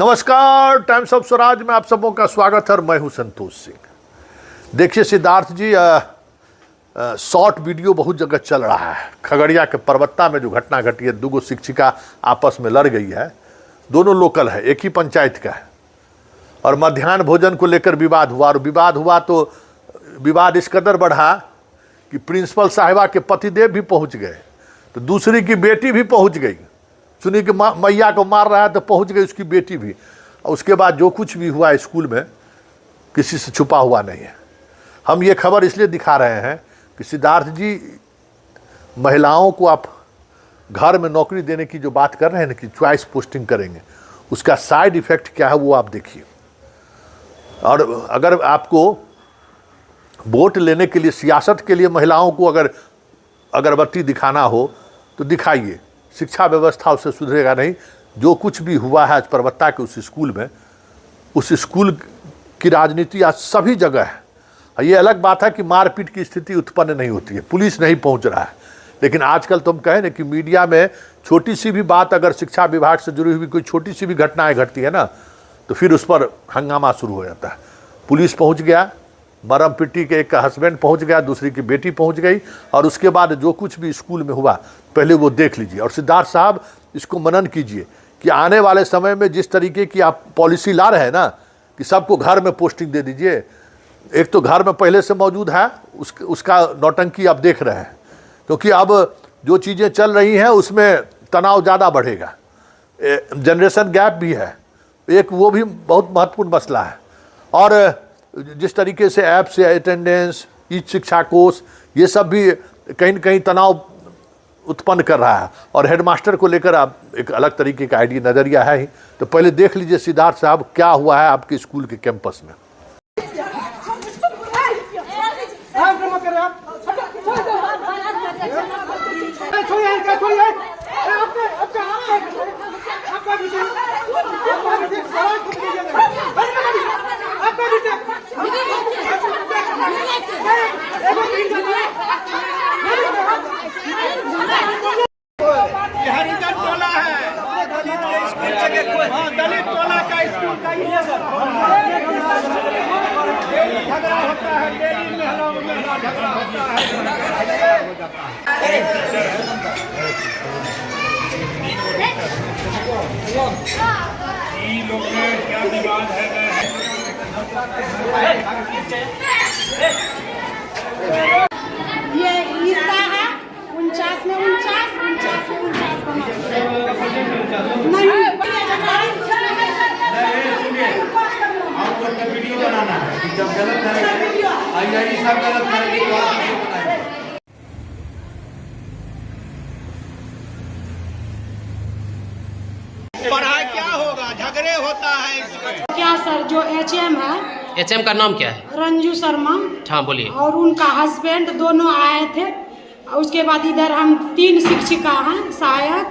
नमस्कार, times of Swaraj में आप सबों का स्वागत है और मैं हूं संतोष सिंह। देखिए सिद्धार्थ जी, शॉर्ट वीडियो बहुत जगह चल रहा है। खगड़िया के परबत्ता में जो घटना घटी है, दो शिक्षिका आपस में लड़ गई है, दोनों लोकल है, एक ही पंचायत का है, और मध्याह्न भोजन को लेकर विवाद हुआ। और विवाद हुआ तो विवाद इस कदर बढ़ा कि प्रिंसिपल साहिबा के पतिदेव भी पहुंच गए, तो दूसरी की बेटी भी पहुंच गई। सुनी कि मैया को मार रहा है तो पहुंच गई उसकी बेटी भी। और उसके बाद जो कुछ भी हुआ स्कूल में किसी से छुपा हुआ नहीं है। हम ये खबर इसलिए दिखा रहे हैं कि सिद्धार्थ जी, महिलाओं को आप घर में नौकरी देने की जो बात कर रहे हैं ना कि चॉइस पोस्टिंग करेंगे, उसका साइड इफ़ेक्ट क्या है वो आप देखिए। और अगर आपको वोट लेने के लिए, सियासत के लिए महिलाओं को अगर अगरबत्ती दिखाना हो तो दिखाइए। शिक्षा व्यवस्था उससे सुधरेगा नहीं। जो कुछ भी हुआ है आज परबत्ता के उस स्कूल में, उस स्कूल की राजनीति आज सभी जगह है। ये अलग बात है कि मारपीट की स्थिति उत्पन्न नहीं होती है, पुलिस नहीं पहुंच रहा है, लेकिन आजकल तुम कहें ना कि मीडिया में छोटी सी भी बात, अगर शिक्षा विभाग से जुड़ी हुई कोई छोटी सी भी घटनाएं घटती है ना, तो फिर उस पर हंगामा शुरू हो जाता है। पुलिस पहुँच गया, मरम पिट्टी के एक का हस्बैंड पहुंच गया, दूसरी की बेटी पहुंच गई, और उसके बाद जो कुछ भी स्कूल में हुआ पहले वो देख लीजिए। और सिद्धार्थ साहब, इसको मनन कीजिए कि आने वाले समय में जिस तरीके की आप पॉलिसी ला रहे हैं ना कि सबको घर में पोस्टिंग दे दीजिए, एक तो घर में पहले से मौजूद है, उसका नौटंकी आप देख रहे हैं, क्योंकि अब जो चीज़ें चल रही हैं उसमें तनाव ज़्यादा बढ़ेगा। जनरेशन गैप भी है एक, वो भी बहुत महत्वपूर्ण मसला है। और जिस तरीके से ऐप से अटेंडेंस, ई शिक्षा कोष, ये सब भी कहीं न कहीं तनाव उत्पन्न कर रहा है। और हेडमास्टर को लेकर आप एक अलग तरीके का आइडिया, नज़रिया है ही। तो पहले देख लीजिए सिद्धार्थ साहब, क्या हुआ है आपके स्कूल के कैंपस में। दलित टोला का स्कूल का ये झगड़ा होता है, डेली में झगड़ा होता है। लोग में क्या विवाद है? ये इसका है 49 में 49 में 49 नहीं। आपको वीडियो बनाना है, जब गलत करेंगे सब गलत करेंगे। पढ़ाई क्या होगा, झगड़े होता है इसमें। क्या सर, जो एचएम है, एचएम का नाम क्या है? रंजू शर्मा। हाँ बोलिए। और उनका हस्बैंड दोनों आए थे। और उसके बाद इधर हम 3 शिक्षिका हैं सहायक,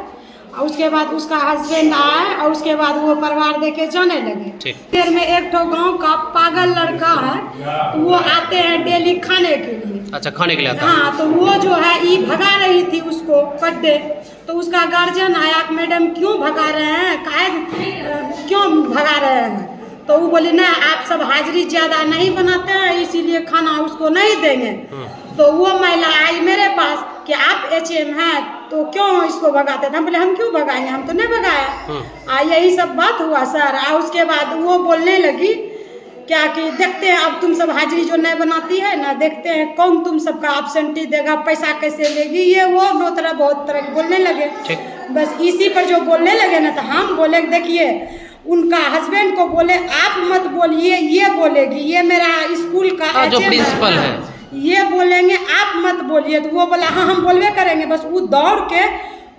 और उसके बाद उसका हस्बैंड आया, और उसके बाद वो परिवार देके जाने लगे। देर में एक तो गांव का पागल लड़का है, तो वो आते हैं डेली खाने के लिए। अच्छा, खाने के लिए आता है। हाँ, तो वो जो है ये भगा रही थी उसको पड्डे। तो उसका गार्जियन आया, मैडम क्यों भगा रहे हैं, क्यों भगा रहे हैं? तो वो बोली ना, आप सब हाजिरी ज़्यादा नहीं बनाते हैं, इसीलिए खाना उसको नहीं देंगे। तो वो महिला आई मेरे पास कि आप एचएम हैं तो क्यों इसको भगाते थे? हम बोले हम क्यों भगाएंगे, हम तो नहीं भगाया। यही सब बात हुआ सर। और उसके बाद वो बोलने लगी क्या कि देखते हैं अब तुम सब हाजिरी जो नहीं बनाती है ना, देखते हैं कौन तुम सबका एब्सेंटी देगा, पैसा कैसे लेगी, ये वो दो तरह बहुत तरह के बोलने लगे। बस इसी पर जो बोलने लगे ना, तो हम बोले देखिए, उनका हस्बैंड को बोले आप मत बोलिए, ये बोलेगी, ये मेरा स्कूल का जो प्रिंसिपल है, ये बोलेंगे आप मत बोलिए। तो वो बोला हाँ हम बोलवे करेंगे। बस वो दौड़ के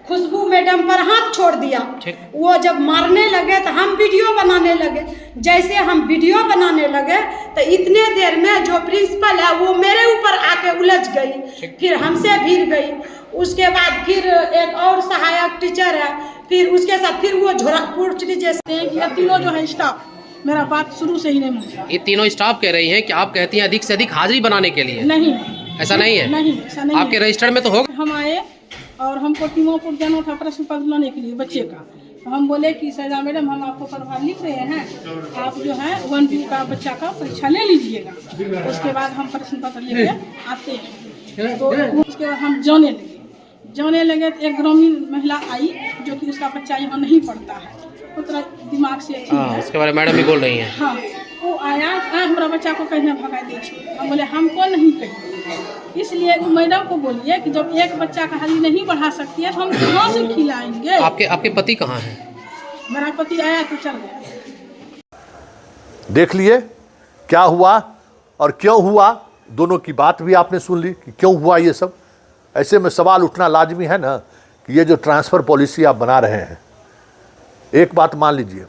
खुशबू मैडम पर हाथ छोड़ दिया। वो जब मारने लगे तो हम वीडियो बनाने लगे। जैसे हम वीडियो बनाने लगे तो इतने देर में जो प्रिंसिपल है वो मेरे ऊपर आके उलझ गई, फिर हमसे भिड़ गई। उसके बाद फिर एक और सहायक टीचर है, फिर उसके साथ फिर वो झोरापुर जैसे ये तीनों जो है स्टाफ, मेरा बात शुरू से ही नहीं माना। ये तीनों स्टाफ कह रही हैं कि आप कहती हैं अधिक से अधिक हाजिरी बनाने के लिए। नहीं, ऐसा नहीं है। नहीं, ऐसा नहीं। आपके रजिस्टर में तो होगा। हम आए और हमको टीमोपुर जाना था प्रश्न पत्र लाने के लिए बच्चे का। तो हम बोले कि सैदा मैडम हम आपको प्रभाव लिख रहे हैं, आप जो है 1-2 का बच्चा का परीक्षा ले लीजिएगा, उसके बाद हम प्रश्न पत्र लेके आते हैं। तो उसके बाद हम जाने लगे तो एक ग्रामीण महिला आई जो कि उसका बच्चा यहाँ नहीं पढ़ता है, उतना दिमाग से ठीक है। उसके बारे में मैडम भी बोल रही हैं। हाँ, वो आया हमारा बच्चा को कहने भगा दीजिए, हम बोले हमको नहीं कहिए। इसलिए मैडम को बोलिए कि जब एक बच्चा का हाजिरी नहीं बढ़ा सकती है तो हम कहाँ से खिलाएंगे। आपके पति कहाँ हैं? मेरा पति आया तो चल गया। देख लिए क्या हुआ और क्यों हुआ, दोनों की बात भी आपने सुन ली कि क्यों हुआ ये सब। ऐसे में सवाल उठना लाजमी है ना कि ये जो ट्रांसफ़र पॉलिसी आप बना रहे हैं, एक बात मान लीजिए,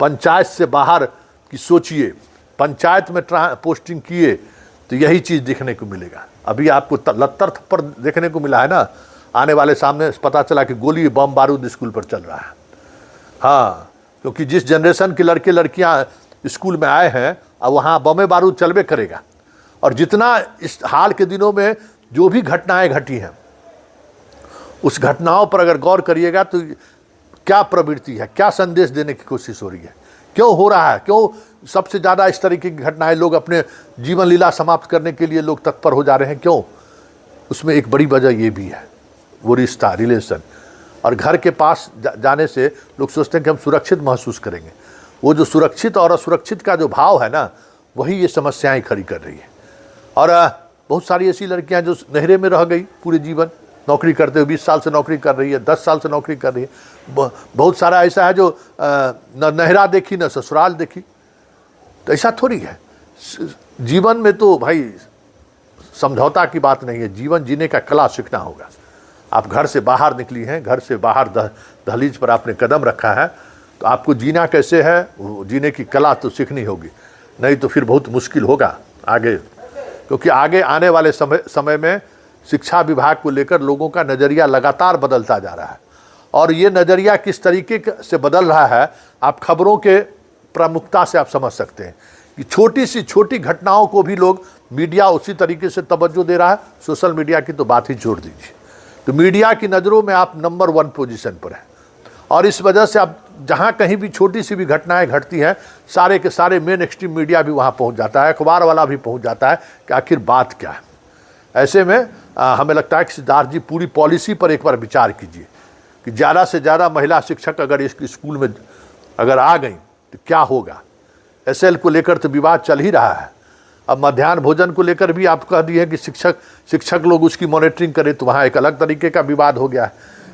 पंचायत से बाहर की सोचिए, पंचायत में पोस्टिंग किए तो यही चीज़ देखने को मिलेगा। अभी आपको लत्तर थप्पड़ देखने को मिला है ना, आने वाले सामने पता चला कि गोली बम बारूद स्कूल पर चल रहा है। हाँ, क्योंकि जिस जनरेशन के लड़के लड़कियां स्कूल में आए हैं अब वहाँ बमे बारूद चलबे करेगा। और जितना इस हाल के दिनों में जो भी घटनाएं घटी हैं, उस घटनाओं पर अगर गौर करिएगा तो क्या प्रवृत्ति है, क्या संदेश देने की कोशिश हो रही है, क्यों हो रहा है, क्यों सबसे ज़्यादा इस तरीके की घटनाएं, लोग अपने जीवन लीला समाप्त करने के लिए लोग तत्पर हो जा रहे हैं, क्यों? उसमें एक बड़ी वजह ये भी है, वो रिश्ता, रिलेशन। और घर के पास जाने से लोग सोचते हैं कि हम सुरक्षित महसूस करेंगे। वो जो सुरक्षित और असुरक्षित का जो भाव है ना, वही ये समस्याएं खड़ी कर रही है। और बहुत सारी ऐसी लड़कियां जो नहरे में रह गई पूरे जीवन, नौकरी करते हुए 20 साल से नौकरी कर रही है, 10 साल से नौकरी कर रही है। बहुत सारा ऐसा है जो न नहरा देखी न ससुराल देखी। तो ऐसा थोड़ी है, जीवन में तो भाई समझौता की बात नहीं है, जीवन जीने का कला सीखना होगा। आप घर से बाहर निकली हैं, घर से बाहर दहलीज पर आपने कदम रखा है, तो आपको जीना कैसे है, वो जीने की कला तो सीखनी होगी, नहीं तो फिर बहुत मुश्किल होगा आगे। क्योंकि आगे आने वाले समय में शिक्षा विभाग को लेकर लोगों का नज़रिया लगातार बदलता जा रहा है। और ये नज़रिया किस तरीके से बदल रहा है, आप खबरों के प्रमुखता से आप समझ सकते हैं कि छोटी सी छोटी घटनाओं को भी लोग, मीडिया उसी तरीके से तवज्जो दे रहा है। सोशल मीडिया की तो बात ही छोड़ दीजिए, तो मीडिया की नज़रों में आप नंबर 1 पोजीशन पर हैं। और इस वजह से आप जहाँ कहीं भी छोटी सी भी घटनाएं घटती हैं, सारे के सारे मेन एक्सट्रीम मीडिया भी वहाँ पहुँच जाता है, अखबार वाला भी पहुँच जाता है कि आखिर बात क्या है। ऐसे में हमें लगता है कि सिद्धार्थ जी पूरी पॉलिसी पर एक बार विचार कीजिए कि ज़्यादा से ज़्यादा महिला शिक्षक अगर इस स्कूल में अगर आ गई तो क्या होगा। SL को लेकर तो विवाद चल ही रहा है। अब मध्याह्न भोजन को लेकर भी आप कह दिए कि शिक्षक लोग उसकी मॉनिटरिंग करें, तो वहाँ एक अलग तरीके का विवाद हो गया है।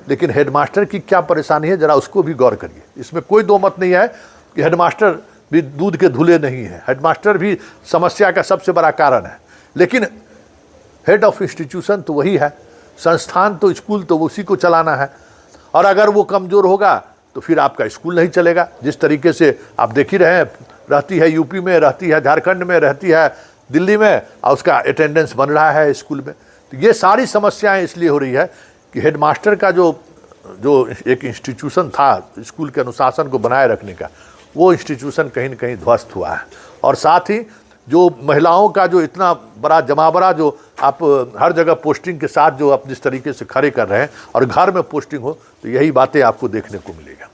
लेकिन हेडमास्टर की क्या परेशानी है, ज़रा उसको भी गौर करिए। इसमें कोई दो मत नहीं है कि हेडमास्टर भी दूध के धुले नहीं है, हेडमास्टर भी समस्या का सबसे बड़ा कारण है। लेकिन हेड ऑफ इंस्टीट्यूशन तो वही है, संस्थान तो स्कूल तो उसी को चलाना है। और अगर वो कमज़ोर होगा तो फिर आपका स्कूल नहीं चलेगा। जिस तरीके से आप देख ही रहे हैं, रहती है यूपी में, रहती है झारखंड में, रहती है दिल्ली में, और उसका अटेंडेंस बन रहा है स्कूल में। तो ये सारी समस्याएं इसलिए हो रही है कि हेडमास्टर का जो एक इंस्टीट्यूशन था स्कूल के अनुशासन को बनाए रखने का, वो इंस्टीट्यूशन कहीं न कहीं ध्वस्त हुआ है। और साथ ही जो महिलाओं का जो इतना बड़ा जमावड़ा जो आप हर जगह पोस्टिंग के साथ जो आप जिस तरीके से खड़े कर रहे हैं और घर में पोस्टिंग हो, तो यही बातें आपको देखने को मिलेगा।